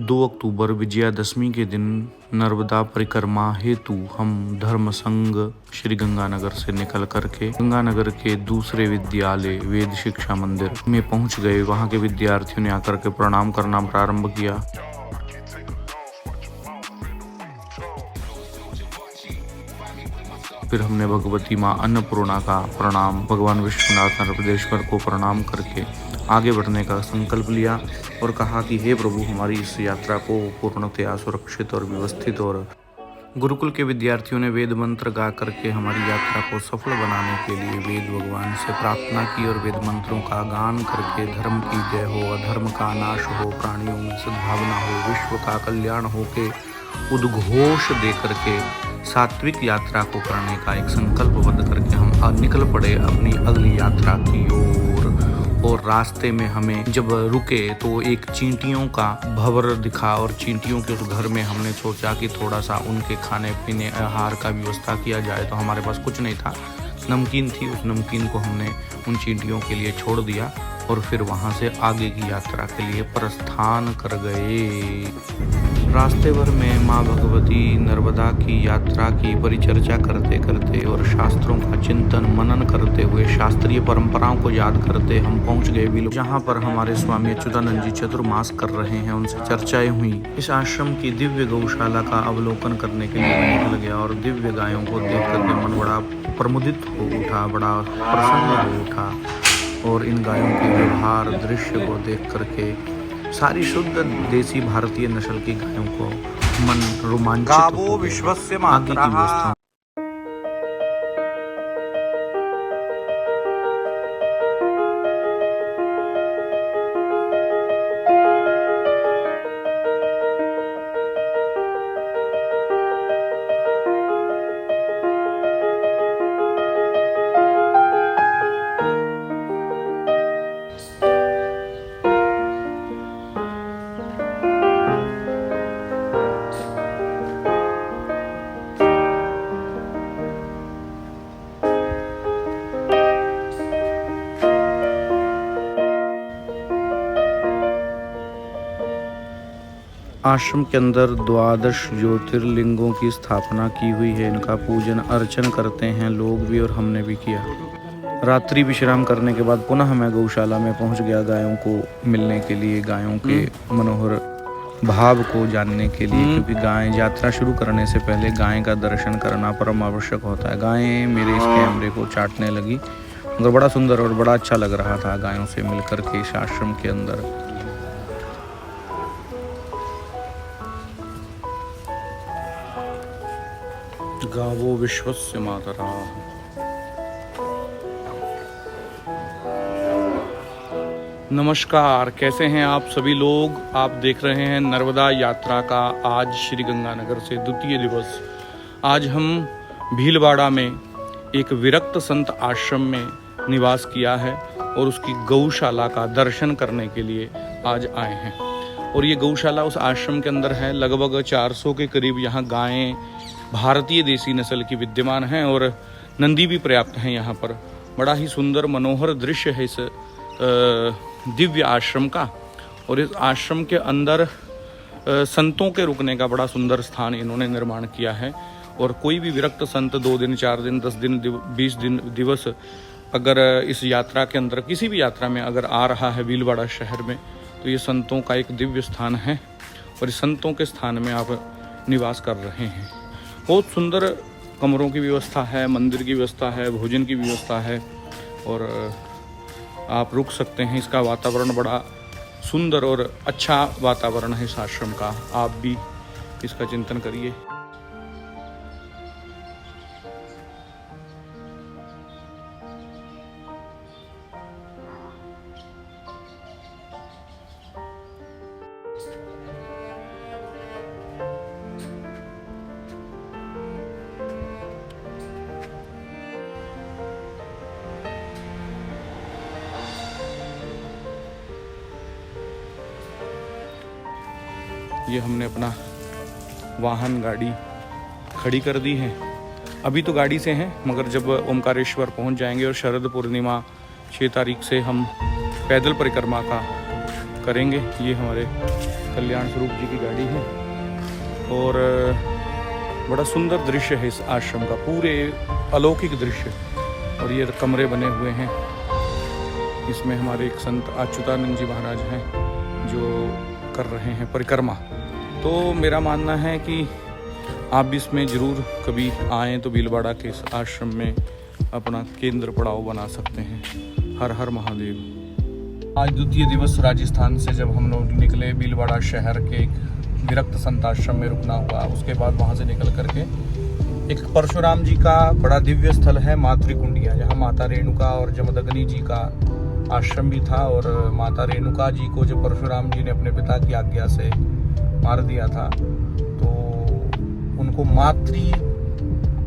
2 अक्टूबर विजयादशमी के दिन नर्मदा परिक्रमा हेतु हम धर्म संघ श्री गंगानगर से निकल करके गंगानगर के दूसरे विद्यालय वेद शिक्षा मंदिर में पहुंच गए। वहां के विद्यार्थियों ने आकर के प्रणाम करना प्रारंभ किया। फिर हमने भगवती माँ अन्नपूर्णा का प्रणाम, भगवान विश्वनाथ नर्मदेश्वर को प्रणाम करके आगे बढ़ने का संकल्प लिया और कहा कि हे प्रभु, हमारी इस यात्रा को पूर्णतया सुरक्षित और व्यवस्थित और गुरुकुल के विद्यार्थियों ने वेद मंत्र गा करके हमारी यात्रा को सफल बनाने के लिए वेद भगवान से प्रार्थना की और वेद मंत्रों का गान करके धर्म की जय हो, अधर्म का नाश हो, प्राणियों में सद्भावना हो, विश्व का कल्याण हो के उद्घोष दे करके सात्विक यात्रा को करने का एक संकल्पबद्ध करके हम निकल पड़े अपनी अगली यात्रा की ओर। और रास्ते में हमें जब रुके तो एक चींटियों का भंवर दिखा और चींटियों के उस घर में हमने सोचा कि थोड़ा सा उनके खाने पीने आहार का व्यवस्था किया जाए। तो हमारे पास कुछ नहीं था, नमकीन थी। उस नमकीन को हमने उन चींटियों के लिए छोड़ दिया और फिर वहां से आगे की यात्रा के लिए प्रस्थान कर गए। रास्ते भर में माँ भगवती नर्मदा की यात्रा की परिचर्चा करते करते और शास्त्रों का चिंतन मनन करते हुए शास्त्रीय परंपराओं को याद करते हम पहुंच गए बिल, जहाँ पर हमारे स्वामी अच्युतानंद जी चतुर्मास कर रहे हैं। उनसे चर्चाएं हुई। इस आश्रम की दिव्य गौशाला का अवलोकन करने के लिए मैं निकल गया और दिव्य गायों को देख करके मन बड़ा प्रमुदित हो उठा, बड़ा प्रसन्न हो उठा। और इन गायों के व्यवहार दृश्य को देख करके सारी शुद्ध देसी भारतीय नस्ल की गायों को मन रोमांचित हो गया। आगे की व्यवस्था आश्रम के अंदर 12 ज्योतिर्लिंगों की स्थापना की हुई है। इनका पूजन अर्चन करते हैं लोग भी और हमने भी किया। रात्रि विश्राम करने के बाद पुनः मैं गौशाला में पहुंच गया गायों को मिलने के लिए, गायों के मनोहर भाव को जानने के लिए, क्योंकि गाय यात्रा शुरू करने से पहले गाय का दर्शन करना परम आवश्यक होता है। गायें मेरे इस कैमरे को चाटने लगी, मगर बड़ा सुंदर और बड़ा अच्छा लग रहा था गायों से मिलकर के इस आश्रम के अंदर। गावो विश्वस्य मातरः। नमस्कार, कैसे हैं आप सभी लोग। आप देख रहे हैं नर्मदा यात्रा का आज श्री गंगानगर से द्वितीय दिवस। आज हम भीलवाड़ा में एक विरक्त संत आश्रम में निवास किया है और उसकी गौशाला का दर्शन करने के लिए आज आए हैं। और ये गौशाला उस आश्रम के अंदर है। लगभग 400 के करीब यहाँ गायें भारतीय देसी नस्ल की विद्यमान हैं और नंदी भी पर्याप्त हैं यहाँ पर। बड़ा ही सुंदर मनोहर दृश्य है इस दिव्य आश्रम का। और इस आश्रम के अंदर संतों के रुकने का बड़ा सुंदर स्थान इन्होंने निर्माण किया है। और कोई भी विरक्त संत 2 दिन 4 दिन 10 दिन 20 दिन दिवस अगर इस यात्रा के अंदर किसी भी यात्रा में अगर आ रहा है भीलवाड़ा शहर में, तो ये संतों का एक दिव्य स्थान है और इस संतों के स्थान में आप निवास कर रहे हैं। बहुत सुंदर कमरों की व्यवस्था है, मंदिर की व्यवस्था है, भोजन की व्यवस्था है और आप रुक सकते हैं। इसका वातावरण बड़ा सुंदर और अच्छा वातावरण है इस आश्रम का। आप भी इसका चिंतन करिए। ये हमने अपना वाहन गाड़ी खड़ी कर दी है। अभी तो गाड़ी से हैं, मगर जब ओमकारेश्वर पहुंच जाएंगे और शरद पूर्णिमा 6 तारीख से हम पैदल परिक्रमा का करेंगे। ये हमारे कल्याण स्वरूप जी की गाड़ी है और बड़ा सुंदर दृश्य है इस आश्रम का, पूरे अलौकिक दृश्य। और ये कमरे बने हुए हैं, इसमें हमारे एक संत अच्युतानंद जी महाराज हैं जो कर रहे हैं परिक्रमा। तो मेरा मानना है कि आप भी इसमें ज़रूर कभी आएँ तो भीलवाड़ा के इस आश्रम में अपना केंद्र पड़ाव बना सकते हैं। हर हर महादेव। आज द्वितीय दिवस राजस्थान से जब हम लोग निकले, भीलवाड़ा शहर के एक विरक्त संत आश्रम में रुकना हुआ। उसके बाद वहाँ से निकल करके एक परशुराम जी का बड़ा दिव्य स्थल है मातृकुंडिया, जहाँ माता रेणुका और जमदग्नि जी का आश्रम भी था। और माता रेणुका जी को जब परशुराम जी ने अपने पिता की आज्ञा से मार दिया था तो उनको मातृ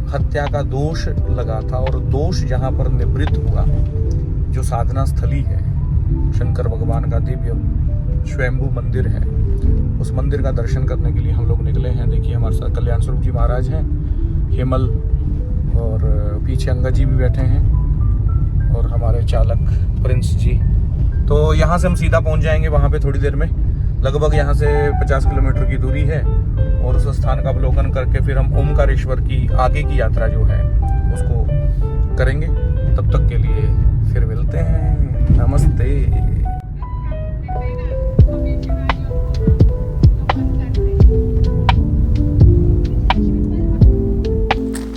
हत्या का दोष लगा था, और दोष जहाँ पर निवृत्त हुआ, जो साधना स्थली है, शंकर भगवान का दिव्य स्वयंभू मंदिर है, उस मंदिर का दर्शन करने के लिए हम लोग निकले हैं। देखिए हमारे साथ कल्याण स्वरूप जी महाराज हैं, हेमल और पीछे अंगद जी भी बैठे हैं और हमारे चालक प्रिंस जी। तो यहाँ से हम सीधा पहुँच जाएंगे वहाँ पे थोड़ी देर में। लगभग यहाँ से 50 किलोमीटर की दूरी है और उस स्थान का अवलोकन करके फिर हम ओमकारेश्वर की आगे की यात्रा जो है उसको करेंगे। तब तक के लिए फिर मिलते हैं। नमस्ते।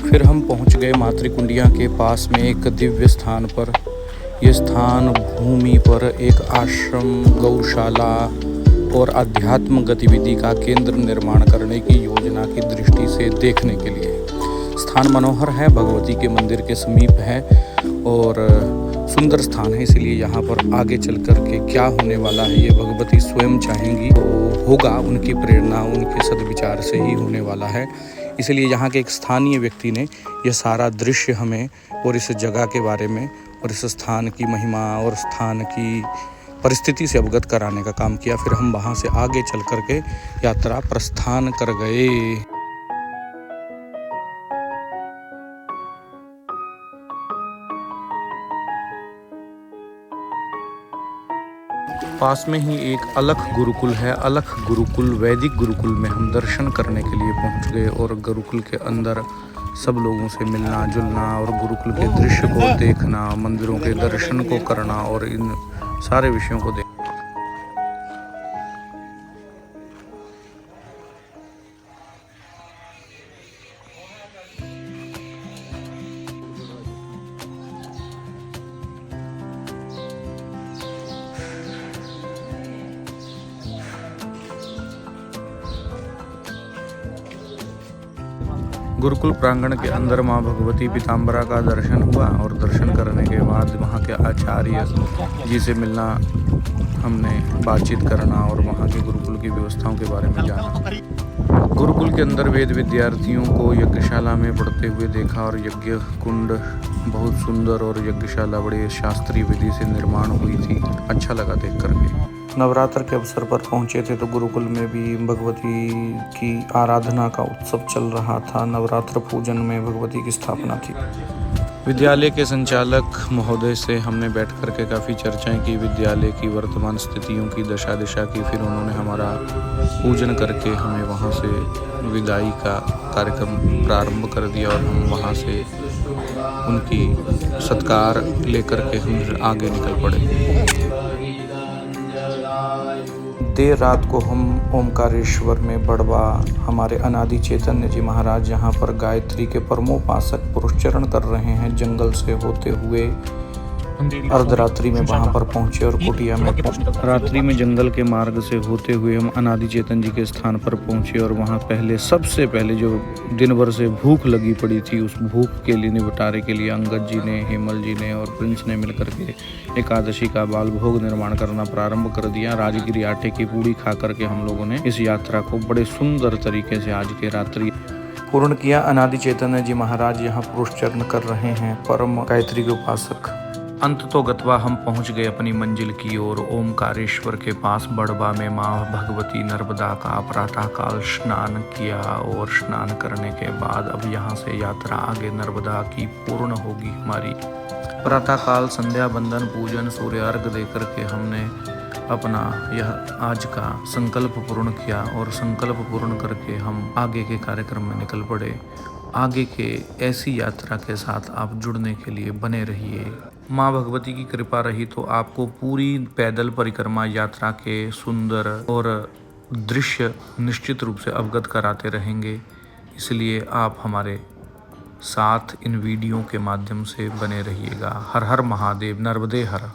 फिर हम पहुंच गए मातृकुंडिया के पास में एक दिव्य स्थान पर। यह स्थान भूमि पर एक आश्रम, गौशाला और अध्यात्म गतिविधि का केंद्र निर्माण करने की योजना की दृष्टि से देखने के लिए। स्थान मनोहर है, भगवती के मंदिर के समीप है और सुंदर स्थान है। इसलिए यहाँ पर आगे चल कर के क्या होने वाला है ये भगवती स्वयं चाहेंगी तो होगा। उनकी प्रेरणा, उनके सद्विचार से ही होने वाला है। इसलिए यहाँ के एक स्थानीय व्यक्ति ने यह सारा दृश्य हमें और इस जगह के बारे में और इस स्थान की महिमा और स्थान की परिस्थिति से अवगत कराने का काम किया। फिर हम वहाँ से आगे चल कर के यात्रा प्रस्थान कर गए। पास में ही एक अलख गुरुकुल है। अलख गुरुकुल, वैदिक गुरुकुल में हम दर्शन करने के लिए पहुंच गए और गुरुकुल के अंदर सब लोगों से मिलना जुलना और गुरुकुल के दृश्य को देखना, मंदिरों के दर्शन को करना और इन सारे विषयों को देख। गुरुकुल प्रांगण के अंदर माँ भगवती पीताम्बरा का दर्शन हुआ और दर्शन करने के बाद वहाँ के आचार्य जी से मिलना, हमने बातचीत करना और वहाँ के गुरुकुल की व्यवस्थाओं के बारे में जाना। गुरुकुल के अंदर वेद विद्यार्थियों को यज्ञशाला में पढ़ते हुए देखा और यज्ञ कुंड बहुत सुंदर और यज्ञशाला बड़े शास्त्रीय विधि से निर्माण हुई थी। अच्छा लगा देख करके। नवरात्र के अवसर पर पहुंचे थे तो गुरुकुल में भी भगवती की आराधना का उत्सव चल रहा था। नवरात्र पूजन में भगवती की स्थापना थी। विद्यालय के संचालक महोदय से हमने बैठ कर के काफ़ी चर्चाएं की, विद्यालय की वर्तमान स्थितियों की, दशा दिशा की। फिर उन्होंने हमारा पूजन करके हमें वहां से विदाई का कार्यक्रम प्रारंभ कर दिया और हम वहां से उनकी सत्कार लेकर के हम आगे निकल पड़े। देर रात को हम ओमकारेश्वर में बड़वा हमारे अनादि चैतन्य जी महाराज यहाँ पर गायत्री के परमोपासक पुरुषचरण कर रहे हैं। जंगल से होते हुए अर्धरात्रि में वहाँ पर पहुँचे और कुटिया में रात्रि में जंगल के मार्ग से होते हुए हम अनादि चेतन जी के स्थान पर पहुँचे और वहाँ सबसे पहले जो दिन भर से भूख लगी पड़ी थी, उस भूख के लिए निपटारे के लिए अंगद जी ने, हेमल जी ने और प्रिंस ने मिलकर के एकादशी का बाल भोग निर्माण करना प्रारंभ कर दिया। राजगिरी आटे की पूड़ी खा करके हम लोगों ने इस यात्रा को बड़े सुंदर तरीके से आज के रात्रि पूर्ण किया। अनादि चैतन्य जी महाराज यहाँ पुरुषचरण कर रहे हैं, परम गायत्री के उपासक। अंत तो गतवा हम पहुंच गए अपनी मंजिल की ओर। ओमकारेश्वर के पास बड़वा में माँ भगवती नर्मदा का प्रातःकाल स्नान किया और स्नान करने के बाद अब यहाँ से यात्रा आगे नर्मदा की पूर्ण होगी हमारी। प्रातःकाल संध्या बंदन पूजन सूर्य अर्घ देकर के हमने अपना यह आज का संकल्प पूर्ण किया और संकल्प पूर्ण करके हम आगे के कार्यक्रम में निकल पड़े। आगे के ऐसी यात्रा के साथ आप जुड़ने के लिए बने रहिए। माँ भगवती की कृपा रही तो आपको पूरी पैदल परिक्रमा यात्रा के सुंदर और दृश्य निश्चित रूप से अवगत कराते रहेंगे। इसलिए आप हमारे साथ इन वीडियो के माध्यम से बने रहिएगा। हर हर महादेव, नर्मदे हर।